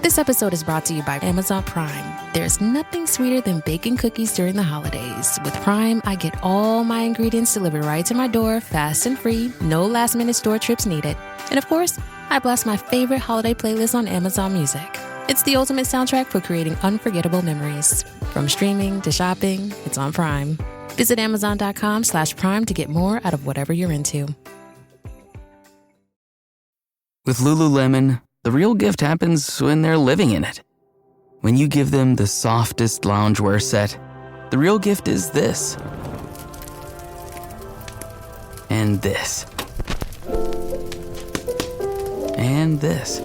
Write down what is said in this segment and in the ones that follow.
This episode is brought to you by Amazon Prime. There's nothing sweeter than baking cookies during the holidays. With Prime, I get all my ingredients delivered right to my door, fast and free, no last-minute store trips needed. And of course, I blast my favorite holiday playlist on Amazon Music. It's the ultimate soundtrack for creating unforgettable memories. From streaming to shopping, it's on Prime. Visit Amazon.com/Prime to get more out of whatever you're into. With Lululemon, the real gift happens when they're living in it. When you give them the softest loungewear set, the real gift is this. And this. And this.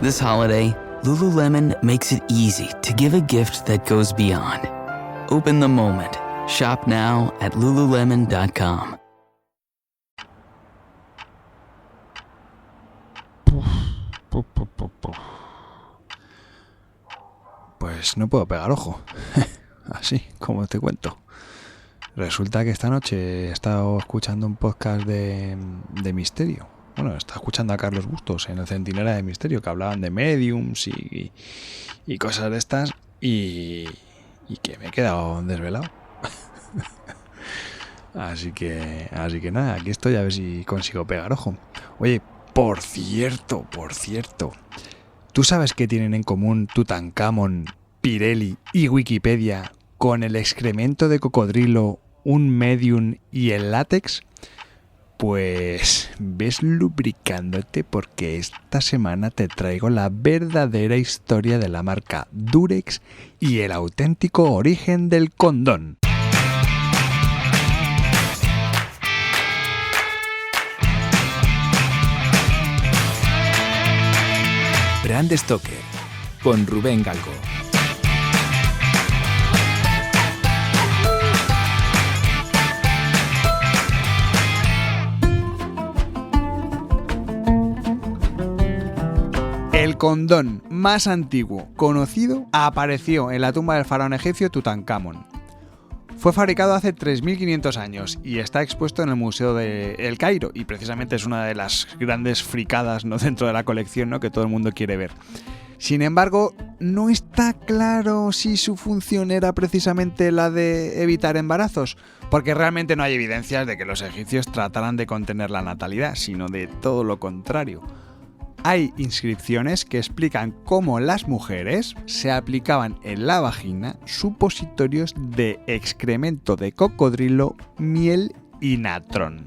This holiday, Lululemon makes it easy to give a gift that goes beyond. Open the moment. Shop now at lululemon.com. Pues no puedo pegar ojo. Así, como te cuento. Resulta que esta noche he estado escuchando un podcast de misterio. Bueno, estaba escuchando a Carlos Bustos en el Centinela de Misterio, que hablaban de mediums y cosas de estas, y que me he quedado desvelado. Así que nada, aquí estoy a ver si consigo pegar ojo. Oye, por cierto, ¿tú sabes qué tienen en común Tutankamón, Pirelli y Wikipedia con el excremento de cocodrilo, un medium y el látex? Pues ves lubricándote, porque esta semana te traigo la verdadera historia de la marca Durex y el auténtico origen del condón. Brand Stoker, con Rubén Galgo. El condón más antiguo conocido apareció en la tumba del faraón egipcio Tutankamón. Fue fabricado hace 3.500 años y está expuesto en el Museo de El Cairo, y precisamente es una de las grandes fricadas, ¿no?, dentro de la colección, ¿no?, que todo el mundo quiere ver. Sin embargo, no está claro si su función era precisamente la de evitar embarazos, porque realmente no hay evidencias de que los egipcios trataran de contener la natalidad, sino de todo lo contrario. Hay inscripciones que explican cómo las mujeres se aplicaban en la vagina supositorios de excremento de cocodrilo, miel y natrón.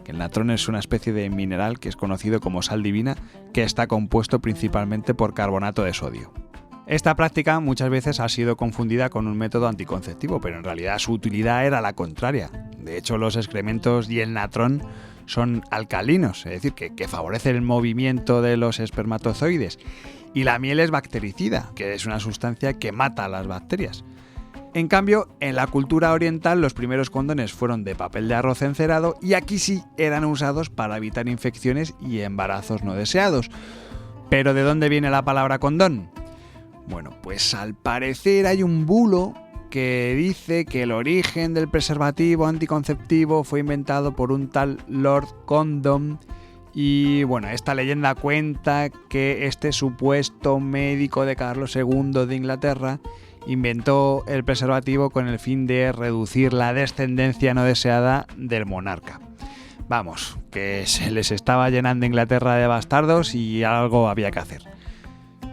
El natrón es una especie de mineral que es conocido como sal divina, que está compuesto principalmente por carbonato de sodio. Esta práctica muchas veces ha sido confundida con un método anticonceptivo, pero en realidad su utilidad era la contraria. De hecho, los excrementos y el natrón son alcalinos, es decir, que favorecen el movimiento de los espermatozoides, y la miel es bactericida, que es una sustancia que mata a las bacterias. En cambio, en la cultura oriental los primeros condones fueron de papel de arroz encerado, y aquí sí eran usados para evitar infecciones y embarazos no deseados. ¿Pero de dónde viene la palabra condón? Bueno, pues al parecer hay un bulo que dice que el origen del preservativo anticonceptivo fue inventado por un tal Lord Condom, y bueno, esta leyenda cuenta que este supuesto médico de Carlos II de Inglaterra inventó el preservativo con el fin de reducir la descendencia no deseada del monarca. Vamos, que se les estaba llenando Inglaterra de bastardos y algo había que hacer.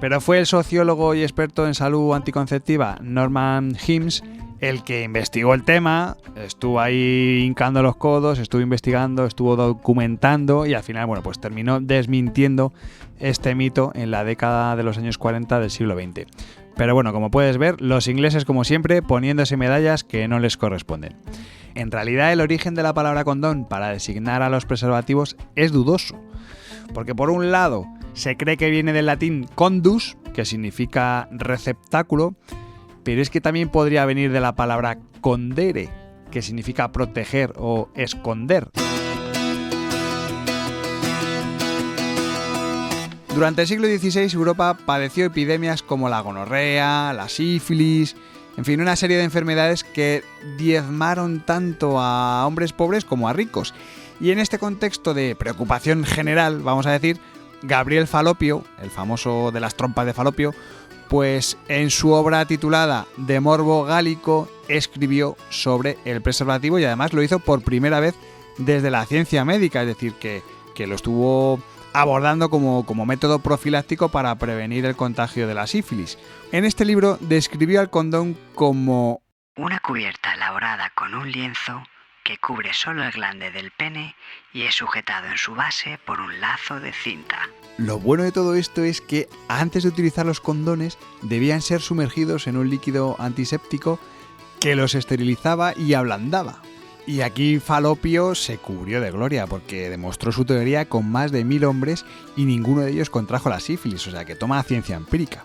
Pero fue el sociólogo y experto en salud anticonceptiva Norman Himes el que investigó el tema, estuvo ahí hincando los codos, estuvo investigando, estuvo documentando, y al final, bueno, pues terminó desmintiendo este mito en la década de los años 40 del siglo XX. Pero bueno, como puedes ver, los ingleses, como siempre, poniéndose medallas que no les corresponden. En realidad, el origen de la palabra condón para designar a los preservativos es dudoso, porque por un lado se cree que viene del latín condus, que significa receptáculo, pero es que también podría venir de la palabra condere, que significa proteger o esconder. Durante el siglo XVI, Europa padeció epidemias como la gonorrea, la sífilis, en fin, una serie de enfermedades que diezmaron tanto a hombres pobres como a ricos. Y en este contexto de preocupación general, vamos a decir, Gabriel Falopio, el famoso de las trompas de Falopio, pues en su obra titulada De Morbo Gálico escribió sobre el preservativo y además lo hizo por primera vez desde la ciencia médica, es decir, que lo estuvo abordando como método profiláctico para prevenir el contagio de la sífilis. En este libro describió al condón como una cubierta elaborada con un lienzo que cubre solo el glande del pene y es sujetado en su base por un lazo de cinta. Lo bueno de todo esto es que antes de utilizar los condones debían ser sumergidos en un líquido antiséptico que los esterilizaba y ablandaba. Y aquí Falopio se cubrió de gloria porque demostró su teoría con más de 1000 hombres y ninguno de ellos contrajo la sífilis, o sea que toma ciencia empírica.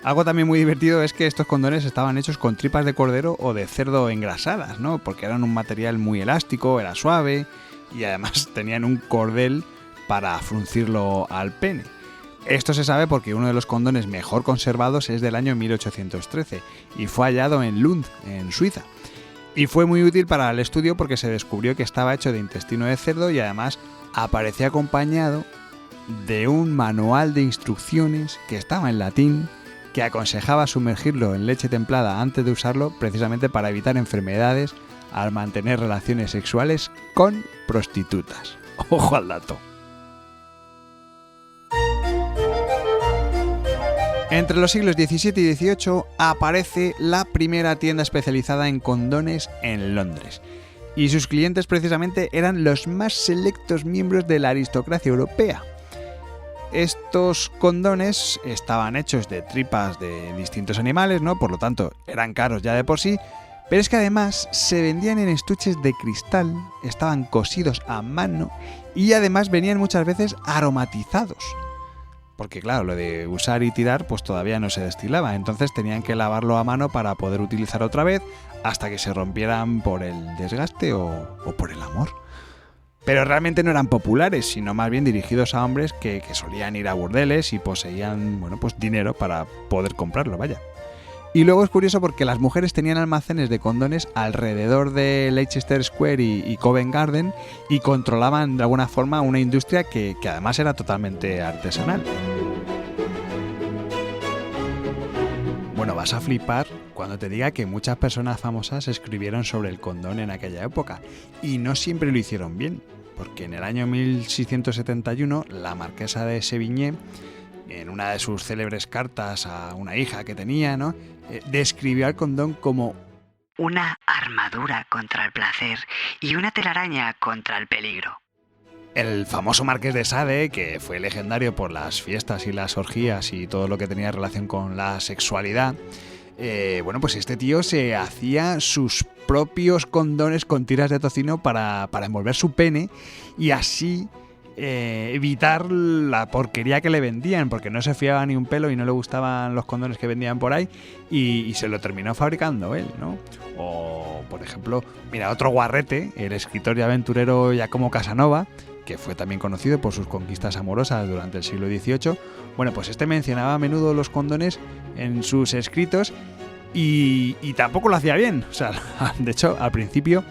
Algo también muy divertido es que estos condones estaban hechos con tripas de cordero o de cerdo engrasadas, ¿no? Porque eran un material muy elástico, era suave y además tenían un cordel para fruncirlo al pene. Esto se sabe porque uno de los condones mejor conservados es del año 1813 y fue hallado en Lund, en Suiza. Y fue muy útil para el estudio porque se descubrió que estaba hecho de intestino de cerdo y además aparecía acompañado de un manual de instrucciones que estaba en latín que aconsejaba sumergirlo en leche templada antes de usarlo precisamente para evitar enfermedades al mantener relaciones sexuales con prostitutas. Ojo al dato. Entre los siglos XVII y XVIII aparece la primera tienda especializada en condones en Londres. Y sus clientes precisamente eran los más selectos miembros de la aristocracia europea. Estos condones estaban hechos de tripas de distintos animales, ¿no? Por lo tanto, eran caros ya de por sí, pero es que además se vendían en estuches de cristal, estaban cosidos a mano y además venían muchas veces aromatizados. Porque claro, lo de usar y tirar pues todavía no se destilaba, entonces tenían que lavarlo a mano para poder utilizar otra vez hasta que se rompieran por el desgaste o por el amor. Pero realmente no eran populares, sino más bien dirigidos a hombres que solían ir a burdeles y poseían, bueno, pues dinero para poder comprarlo, vaya. Y luego es curioso porque las mujeres tenían almacenes de condones alrededor de Leicester Square y Covent Garden y controlaban de alguna forma una industria que además era totalmente artesanal. Bueno, vas a flipar cuando te diga que muchas personas famosas escribieron sobre el condón en aquella época y no siempre lo hicieron bien, porque en el año 1671 la marquesa de Sévigné, en una de sus célebres cartas a una hija que tenía, ¿no?, describió al condón como una armadura contra el placer y una telaraña contra el peligro. El famoso Marqués de Sade, que fue legendario por las fiestas y las orgías y todo lo que tenía relación con la sexualidad, bueno, pues este tío se hacía sus propios condones con tiras de tocino para envolver su pene y así evitar la porquería que le vendían, porque no se fiaba ni un pelo y no le gustaban los condones que vendían por ahí y se lo terminó fabricando él, ¿no? O, por ejemplo, mira, otro guarrete, el escritor y aventurero Giacomo Casanova, que fue también conocido por sus conquistas amorosas durante el siglo XVIII, bueno, pues este mencionaba a menudo los condones en sus escritos y tampoco lo hacía bien. O sea, de hecho, al principio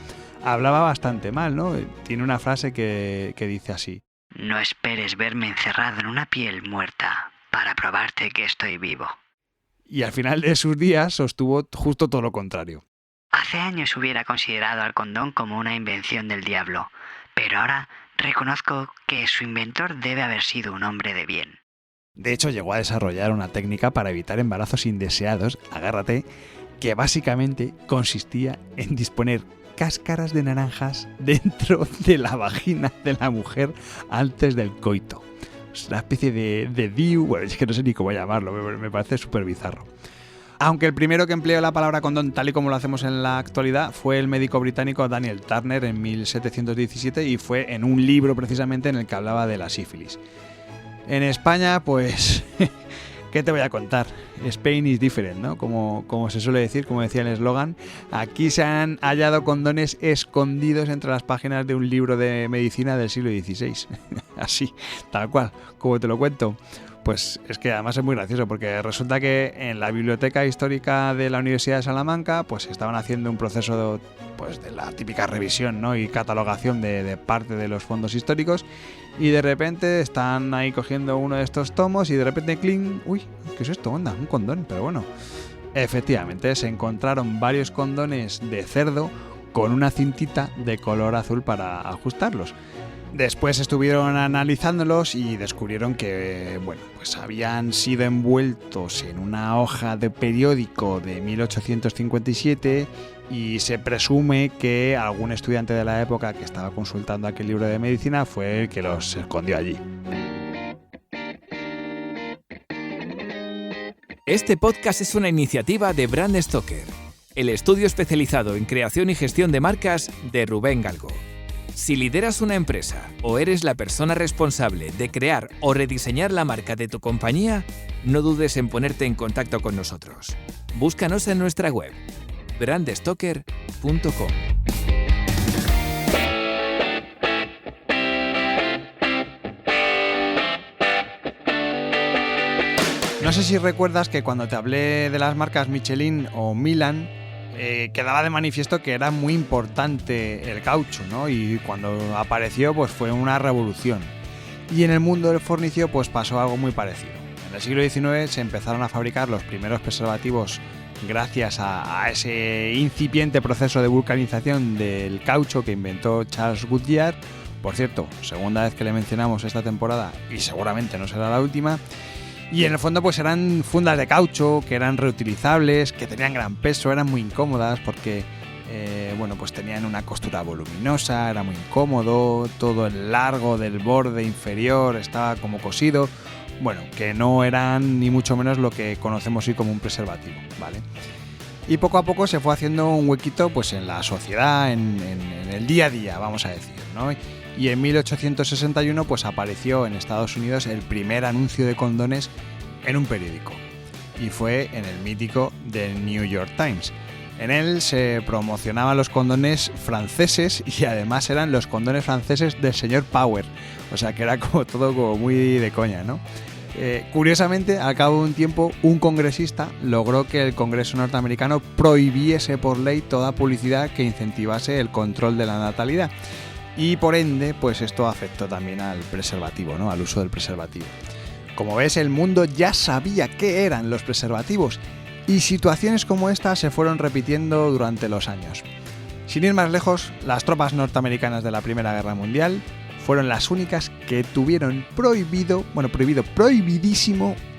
hablaba bastante mal, ¿no? Tiene una frase que dice así: no esperes verme encerrado en una piel muerta para probarte que estoy vivo. Y al final de sus días sostuvo justo todo lo contrario. Hace años hubiera considerado al condón como una invención del diablo, pero ahora reconozco que su inventor debe haber sido un hombre de bien. De hecho, llegó a desarrollar una técnica para evitar embarazos indeseados, agárrate, que básicamente consistía en disponer cáscaras de naranjas dentro de la vagina de la mujer antes del coito. Es una especie de DIU, bueno, es que no sé ni cómo llamarlo, me parece súper bizarro. Aunque el primero que empleó la palabra condón tal y como lo hacemos en la actualidad fue el médico británico Daniel Turner en 1717 y fue en un libro precisamente en el que hablaba de la sífilis. En España, pues, ¿qué te voy a contar? Spain is different, ¿no? Como se suele decir, como decía el eslogan. Aquí se han hallado condones escondidos entre las páginas de un libro de medicina del siglo XVI. Así, tal cual, como te lo cuento. Pues es que además es muy gracioso porque resulta que en la Biblioteca Histórica de la Universidad de Salamanca pues estaban haciendo un proceso de la típica revisión, ¿no?, y catalogación de parte de los fondos históricos y de repente están ahí cogiendo uno de estos tomos y de repente cling, uy, ¿qué es esto? Onda, un condón, pero bueno. Efectivamente, se encontraron varios condones de cerdo con una cintita de color azul para ajustarlos. Después estuvieron analizándolos y descubrieron que, bueno, pues habían sido envueltos en una hoja de periódico de 1857 y se presume que algún estudiante de la época que estaba consultando aquel libro de medicina fue el que los escondió allí. Este podcast es una iniciativa de Brand Stoker, el estudio especializado en creación y gestión de marcas de Rubén Galgo. Si lideras una empresa o eres la persona responsable de crear o rediseñar la marca de tu compañía, no dudes en ponerte en contacto con nosotros. Búscanos en nuestra web, brandstoker.com. No sé si recuerdas que cuando te hablé de las marcas Michelin o Milan, quedaba de manifiesto que era muy importante el caucho, ¿no? Y cuando apareció, pues fue una revolución. Y en el mundo del fornicio, pues pasó algo muy parecido. En el siglo XIX se empezaron a fabricar los primeros preservativos gracias a ese incipiente proceso de vulcanización del caucho que inventó Charles Goodyear. Por cierto, segunda vez que le mencionamos esta temporada y seguramente no será la última. Y en el fondo pues eran fundas de caucho que eran reutilizables, que tenían gran peso, eran muy incómodas porque pues tenían una costura voluminosa, era muy incómodo, todo el largo del borde inferior estaba como cosido, bueno, que no eran ni mucho menos lo que conocemos hoy como un preservativo, ¿vale? Y poco a poco se fue haciendo un huequito pues en la sociedad, en el día a día, vamos a decir, ¿no? Y en 1861 pues apareció en Estados Unidos el primer anuncio de condones en un periódico. Y fue en el mítico The New York Times. En él se promocionaban los condones franceses y además eran los condones franceses del señor Power. O sea que era como todo como muy de coña, ¿no? Curiosamente, al cabo de un tiempo, un congresista logró que el Congreso norteamericano prohibiese por ley toda publicidad que incentivase el control de la natalidad. Y por ende, pues esto afectó también al preservativo, ¿no? Al uso del preservativo. Como ves, el mundo ya sabía qué eran los preservativos y situaciones como esta se fueron repitiendo durante los años. Sin ir más lejos, las tropas norteamericanas de la Primera Guerra Mundial fueron las únicas que tuvieron prohibidísimo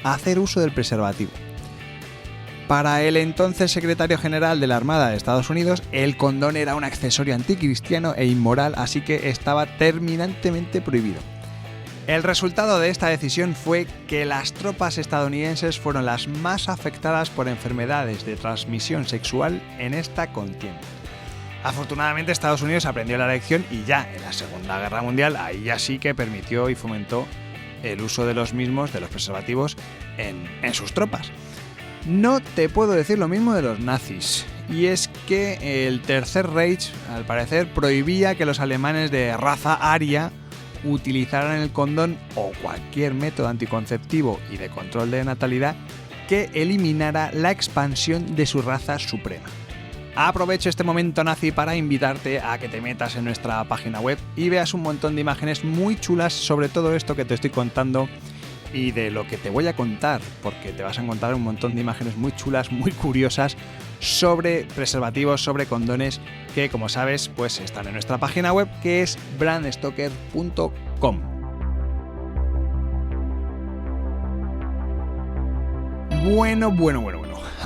hacer uso del preservativo. Para el entonces secretario general de la Armada de Estados Unidos, el condón era un accesorio anticristiano e inmoral, así que estaba terminantemente prohibido. El resultado de esta decisión fue que las tropas estadounidenses fueron las más afectadas por enfermedades de transmisión sexual en esta contienda. Afortunadamente Estados Unidos aprendió la lección y ya en la Segunda Guerra Mundial ahí ya sí que permitió y fomentó el uso de los mismos, de los preservativos, en sus tropas. No te puedo decir lo mismo de los nazis, y es que el Tercer Reich, al parecer, prohibía que los alemanes de raza aria utilizaran el condón o cualquier método anticonceptivo y de control de natalidad que eliminara la expansión de su raza suprema. Aprovecho este momento nazi para invitarte a que te metas en nuestra página web y veas un montón de imágenes muy chulas sobre todo esto que te estoy contando y de lo que te voy a contar, porque te vas a encontrar un montón de imágenes muy chulas, muy curiosas sobre preservativos, sobre condones, que como sabes, pues están en nuestra página web, que es brandstoker.com. Bueno.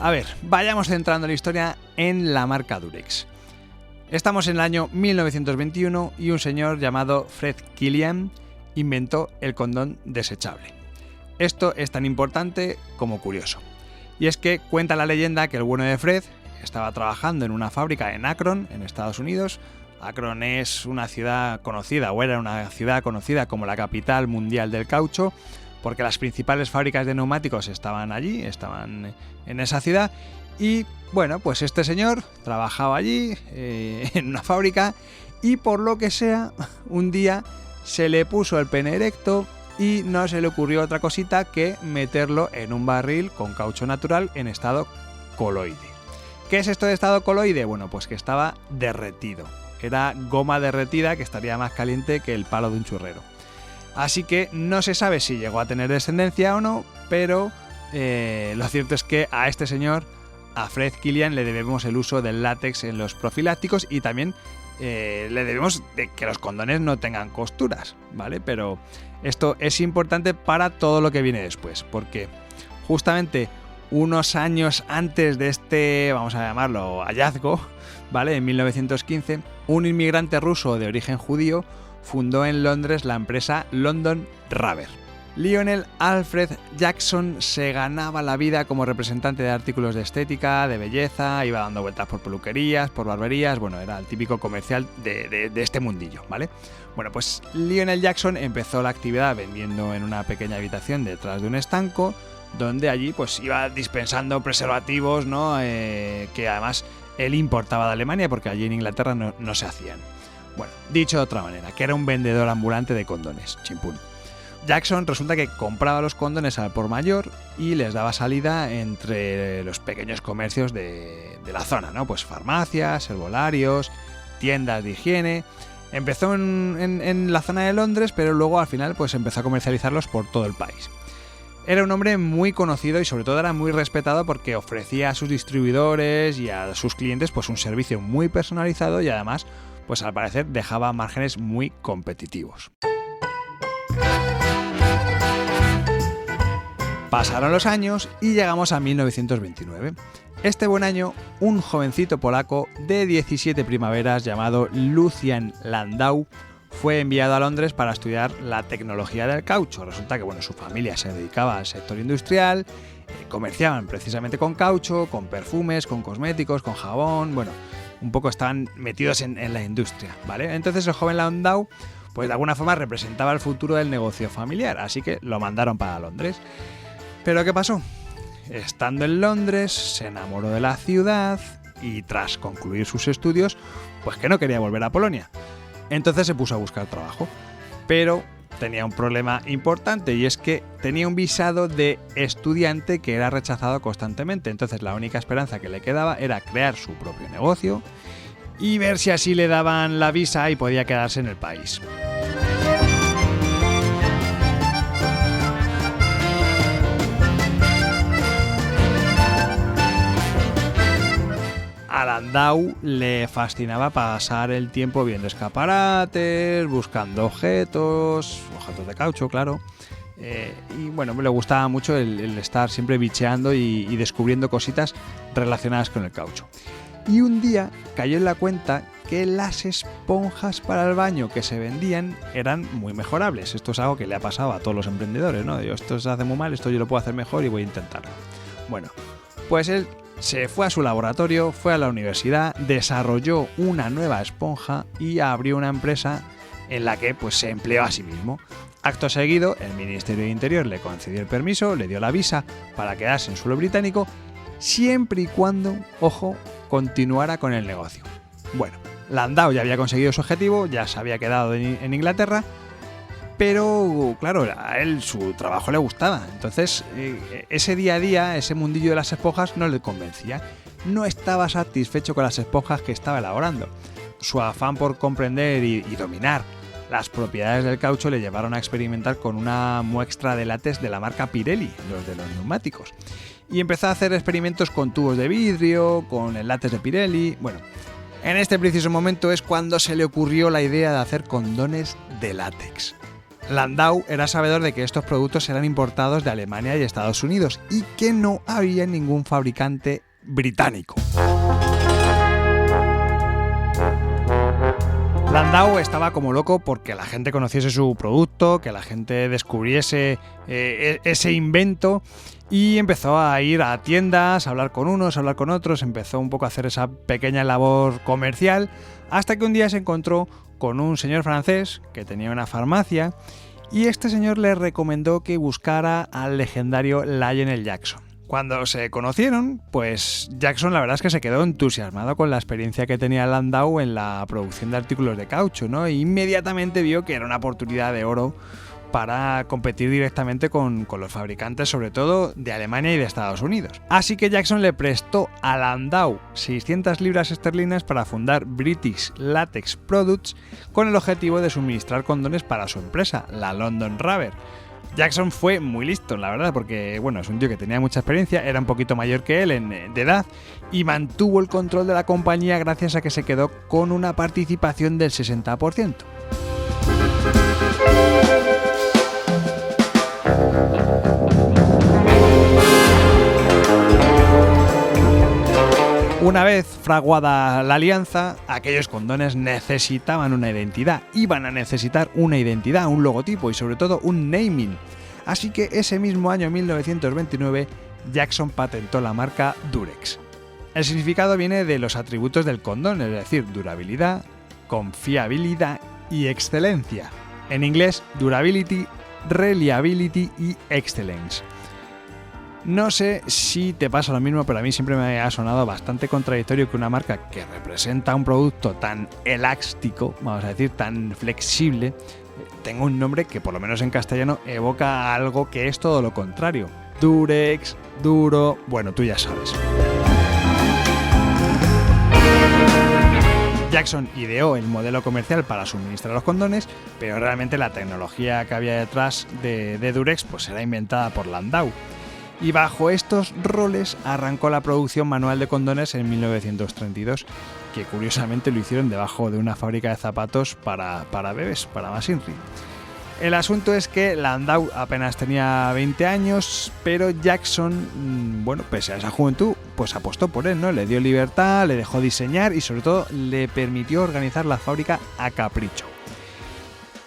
A ver, vayamos centrando la historia en la marca Durex. Estamos en el año 1921 y un señor llamado Fred Killian inventó el condón desechable. Esto es tan importante como curioso. Y es que cuenta la leyenda que el bueno de Fred estaba trabajando en una fábrica en Akron, en Estados Unidos. Akron es una ciudad conocida, o era una ciudad conocida como la capital mundial del caucho, porque las principales fábricas de neumáticos estaban allí, estaban en esa ciudad. Y bueno, pues este señor trabajaba allí, en una fábrica, y por lo que sea, un día se le puso el pene erecto y no se le ocurrió otra cosita que meterlo en un barril con caucho natural en estado coloide. ¿Qué es esto de estado coloide? Bueno, pues que estaba derretido. Era goma derretida que estaría más caliente que el palo de un churrero. Así que no se sabe si llegó a tener descendencia o no, pero lo cierto es que a este señor, a Fred Kilian, le debemos el uso del látex en los profilácticos y también le debemos de que los condones no tengan costuras, ¿vale? Pero esto es importante para todo lo que viene después, porque justamente unos años antes de este, vamos a llamarlo, hallazgo, ¿vale? En 1915, un inmigrante ruso de origen judío fundó en Londres la empresa London Rubber. Lionel Alfred Jackson se ganaba la vida como representante de artículos de estética, de belleza, iba dando vueltas por peluquerías, por barberías, bueno, era el típico comercial de este mundillo, ¿vale? Bueno, pues Lionel Jackson empezó la actividad vendiendo en una pequeña habitación detrás de un estanco, donde allí pues iba dispensando preservativos, ¿no? Que además él importaba de Alemania porque allí en Inglaterra no se hacían. Bueno, dicho de otra manera, que era un vendedor ambulante de condones, chimpún. Jackson resulta que compraba los condones al por mayor y les daba salida entre los pequeños comercios de la zona, ¿no? Pues farmacias, herbolarios, tiendas de higiene. Empezó en la zona de Londres, pero luego al final pues empezó a comercializarlos por todo el país. Era un hombre muy conocido y sobre todo era muy respetado porque ofrecía a sus distribuidores y a sus clientes pues un servicio muy personalizado y además pues al parecer dejaba márgenes muy competitivos. Pasaron los años y llegamos a 1929. Este buen año, un jovencito polaco de 17 primaveras llamado Lucian Landau fue enviado a Londres para estudiar la tecnología del caucho. Resulta que bueno, su familia se dedicaba al sector industrial, comerciaban precisamente con caucho, con perfumes, con cosméticos, con jabón, bueno, un poco estaban metidos en la industria, ¿vale? Entonces el joven Landau pues de alguna forma representaba el futuro del negocio familiar, así que lo mandaron para Londres. ¿Pero qué pasó? Estando en Londres, se enamoró de la ciudad y tras concluir sus estudios, pues que no quería volver a Polonia. Entonces se puso a buscar trabajo, pero tenía un problema importante y es que tenía un visado de estudiante que era rechazado constantemente. Entonces la única esperanza que le quedaba era crear su propio negocio y ver si así le daban la visa y podía quedarse en el país. A Landau le fascinaba pasar el tiempo viendo escaparates, buscando objetos de caucho, claro. Y bueno, le gustaba mucho el estar siempre bicheando y descubriendo cositas relacionadas con el caucho. Y un día cayó en la cuenta que las esponjas para el baño que se vendían eran muy mejorables. Esto es algo que le ha pasado a todos los emprendedores, ¿no? Digo, esto se hace muy mal, esto yo lo puedo hacer mejor y voy a intentarlo. Bueno, pues él se fue a su laboratorio, fue a la universidad, desarrolló una nueva esponja y abrió una empresa en la que pues, se empleó a sí mismo. Acto seguido, el Ministerio de Interior le concedió el permiso, le dio la visa para quedarse en suelo británico, siempre y cuando, ojo, continuara con el negocio. Bueno, Landau ya había conseguido su objetivo, ya se había quedado en Inglaterra, pero claro, a él su trabajo le gustaba. Entonces, ese día a día, ese mundillo de las esponjas no le convencía. No estaba satisfecho con las esponjas que estaba elaborando. Su afán por comprender y dominar las propiedades del caucho le llevaron a experimentar con una muestra de látex de la marca Pirelli, los de los neumáticos. Y empezó a hacer experimentos con tubos de vidrio, con el látex de Pirelli. Bueno, en este preciso momento es cuando se le ocurrió la idea de hacer condones de látex. Landau era sabedor de que estos productos eran importados de Alemania y Estados Unidos y que no había ningún fabricante británico. Landau estaba como loco porque la gente conociese su producto, que la gente descubriese ese invento y empezó a ir a tiendas, a hablar con unos, a hablar con otros, empezó un poco a hacer esa pequeña labor comercial hasta que un día se encontró con un señor francés que tenía una farmacia y este señor le recomendó que buscara al legendario Lionel Jackson. Cuando se conocieron, pues Jackson la verdad es que se quedó entusiasmado con la experiencia que tenía Landau en la producción de artículos de caucho, ¿no? E inmediatamente vio que era una oportunidad de oro para competir directamente con los fabricantes, sobre todo de Alemania y de Estados Unidos. Así que Jackson le prestó a Landau 600 libras esterlinas para fundar British Latex Products con el objetivo de suministrar condones para su empresa, la London Rubber. Jackson fue muy listo, la verdad, porque bueno, es un tío que tenía mucha experiencia, era un poquito mayor que él de edad y mantuvo el control de la compañía gracias a que se quedó con una participación del 60%. Una vez fraguada la alianza, aquellos condones necesitaban una identidad, iban a necesitar una identidad, un logotipo y sobre todo un naming. Así que ese mismo año 1929, Jackson patentó la marca Durex. El significado viene de los atributos del condón, es decir, durabilidad, confiabilidad y excelencia. En inglés, durability, reliability y excellence. No sé si te pasa lo mismo, pero a mí siempre me ha sonado bastante contradictorio que una marca que representa un producto tan elástico, vamos a decir, tan flexible, tenga un nombre que por lo menos en castellano evoca algo que es todo lo contrario. Durex, duro, bueno, tú ya sabes. Jackson ideó el modelo comercial para suministrar los condones, pero realmente la tecnología que había detrás de Durex pues era inventada por Landau. Y bajo estos roles arrancó la producción manual de condones en 1932, que curiosamente lo hicieron debajo de una fábrica de zapatos para bebés, para Machinery. El asunto es que Landau apenas tenía 20 años, pero Jackson, bueno, pese a esa juventud, pues apostó por él, ¿no? Le dio libertad, le dejó diseñar y sobre todo le permitió organizar la fábrica a capricho.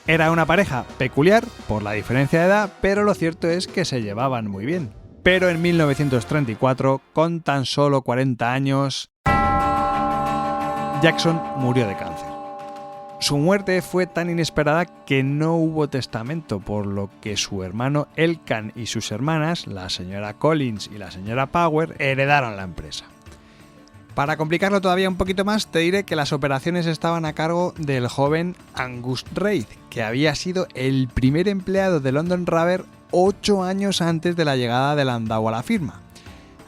Era una pareja peculiar por la diferencia de edad, pero lo cierto es que se llevaban muy bien. Pero en 1934, con tan solo 40 años, Jackson murió de cáncer. Su muerte fue tan inesperada que no hubo testamento, por lo que su hermano Elkan y sus hermanas, la señora Collins y la señora Power, heredaron la empresa. Para complicarlo todavía un poquito más, te diré que las operaciones estaban a cargo del joven Angus Reid, que había sido el primer empleado de London Rubber 8 años antes de la llegada de Landau a la firma.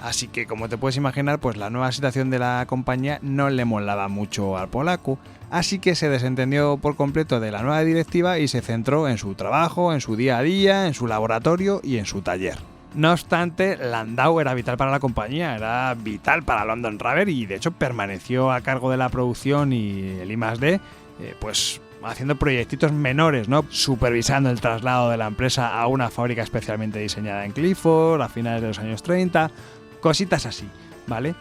Así que, como te puedes imaginar, pues la nueva situación de la compañía no le molaba mucho al polaco, así que se desentendió por completo de la nueva directiva y se centró en su trabajo, en su día a día, en su laboratorio y en su taller. No obstante, Landau era vital para la compañía, era vital para London Rubber y de hecho permaneció a cargo de la producción y el I+D, pues haciendo proyectitos menores, ¿no? Supervisando el traslado de la empresa a una fábrica especialmente diseñada en Clifford a finales de los años 30, cositas así, ¿vale?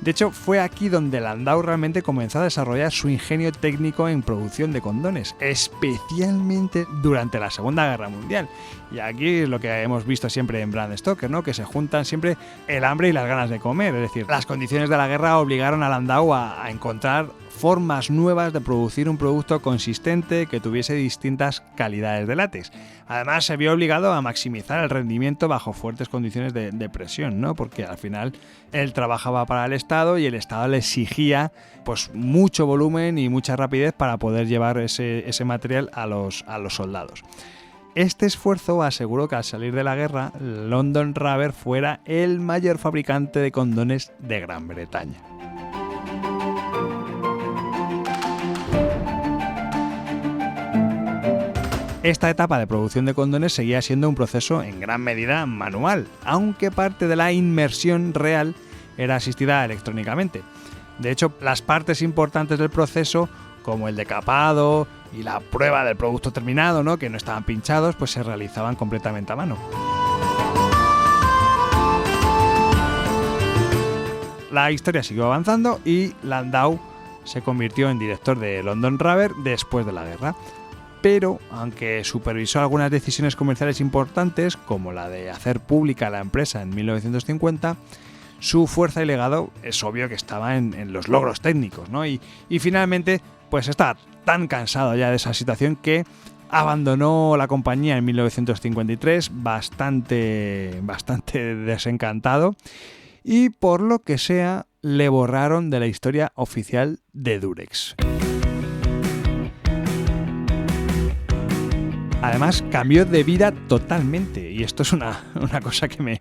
De hecho, fue aquí donde Landau realmente comenzó a desarrollar su ingenio técnico en producción de condones, especialmente durante la Segunda Guerra Mundial. Y aquí es lo que hemos visto siempre en Bram Stoker, ¿no? Que se juntan siempre el hambre y las ganas de comer. Es decir, las condiciones de la guerra obligaron a Landau a encontrar formas nuevas de producir un producto consistente que tuviese distintas calidades de látex. Además, se vio obligado a maximizar el rendimiento bajo fuertes condiciones de presión, ¿no? Porque al final él trabajaba para el Estado y el Estado le exigía pues mucho volumen y mucha rapidez para poder llevar ese material a los soldados. Este esfuerzo aseguró que al salir de la guerra, London Rubber fuera el mayor fabricante de condones de Gran Bretaña. Esta etapa de producción de condones seguía siendo un proceso en gran medida manual, aunque parte de la inmersión real era asistida electrónicamente. De hecho, las partes importantes del proceso, como el decapado y la prueba del producto terminado, ¿no? Que no estaban pinchados, pues se realizaban completamente a mano. La historia siguió avanzando y Landau se convirtió en director de London Rubber después de la guerra. Pero, aunque supervisó algunas decisiones comerciales importantes, como la de hacer pública la empresa en 1950, su fuerza y legado es obvio que estaba en los logros técnicos, ¿no? Y finalmente, pues está tan cansado ya de esa situación que abandonó la compañía en 1953, bastante desencantado, y por lo que sea, le borraron de la historia oficial de Durex. Además, cambió de vida totalmente, y esto es una cosa que me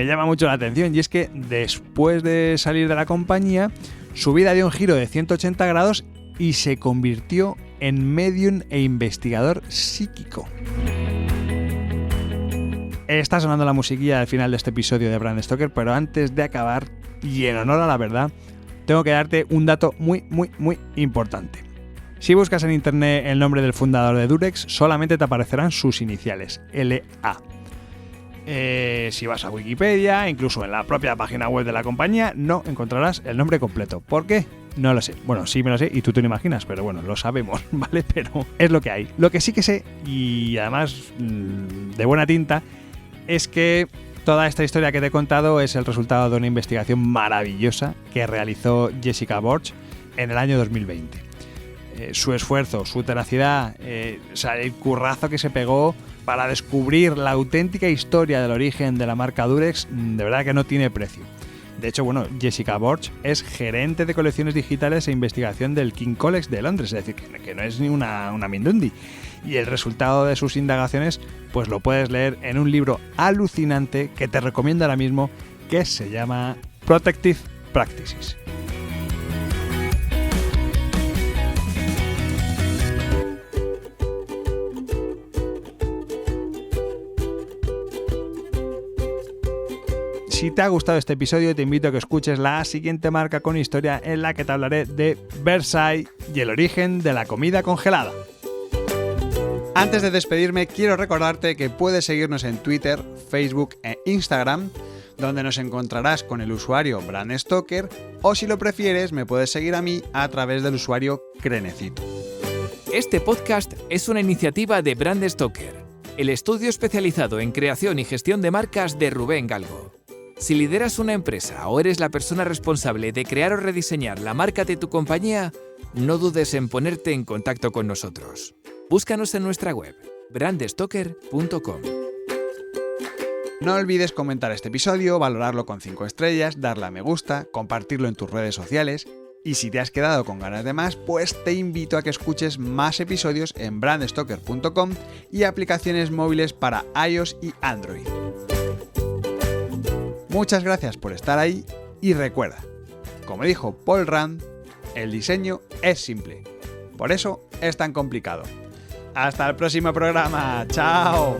llama mucho la atención, y es que después de salir de la compañía, su vida dio un giro de 180 grados y se convirtió en medium e investigador psíquico. Está sonando la musiquilla al final de este episodio de Bram Stoker, pero antes de acabar, y en honor a la verdad, tengo que darte un dato muy importante. Si buscas en internet el nombre del fundador de Durex, solamente te aparecerán sus iniciales, LA. Si vas a Wikipedia, incluso en la propia página web de la compañía, no encontrarás el nombre completo. ¿Por qué? No lo sé. Bueno, sí me lo sé y tú te lo imaginas, pero bueno, lo sabemos, ¿vale? Pero es lo que hay. Lo que sí que sé, y además de buena tinta, es que toda esta historia que te he contado es el resultado de una investigación maravillosa que realizó Jessica Borch en el año 2020. Su esfuerzo, su tenacidad, el currazo que se pegó para descubrir la auténtica historia del origen de la marca Durex, de verdad que no tiene precio. De hecho, bueno, Jessica Borch es gerente de colecciones digitales e investigación del King College de Londres, es decir, que no es ni una mindundi. Y el resultado de sus indagaciones, pues lo puedes leer en un libro alucinante que te recomiendo ahora mismo, que se llama Protective Practices. Si te ha gustado este episodio, te invito a que escuches la siguiente marca con historia en la que te hablaré de Versailles y el origen de la comida congelada. Antes de despedirme, quiero recordarte que puedes seguirnos en Twitter, Facebook e Instagram, donde nos encontrarás con el usuario Bram Stoker, o si lo prefieres, me puedes seguir a mí a través del usuario Crenecito. Este podcast es una iniciativa de Bram Stoker, el estudio especializado en creación y gestión de marcas de Rubén Galgo. Si lideras una empresa o eres la persona responsable de crear o rediseñar la marca de tu compañía, no dudes en ponerte en contacto con nosotros. Búscanos en nuestra web, bramstoker.com. No olvides comentar este episodio, valorarlo con 5 estrellas, darle a me gusta, compartirlo en tus redes sociales, y si te has quedado con ganas de más, pues te invito a que escuches más episodios en bramstoker.com y aplicaciones móviles para iOS y Android. Muchas gracias por estar ahí y recuerda, como dijo Paul Rand, el diseño es simple, por eso es tan complicado. Hasta el próximo programa, ¡chao!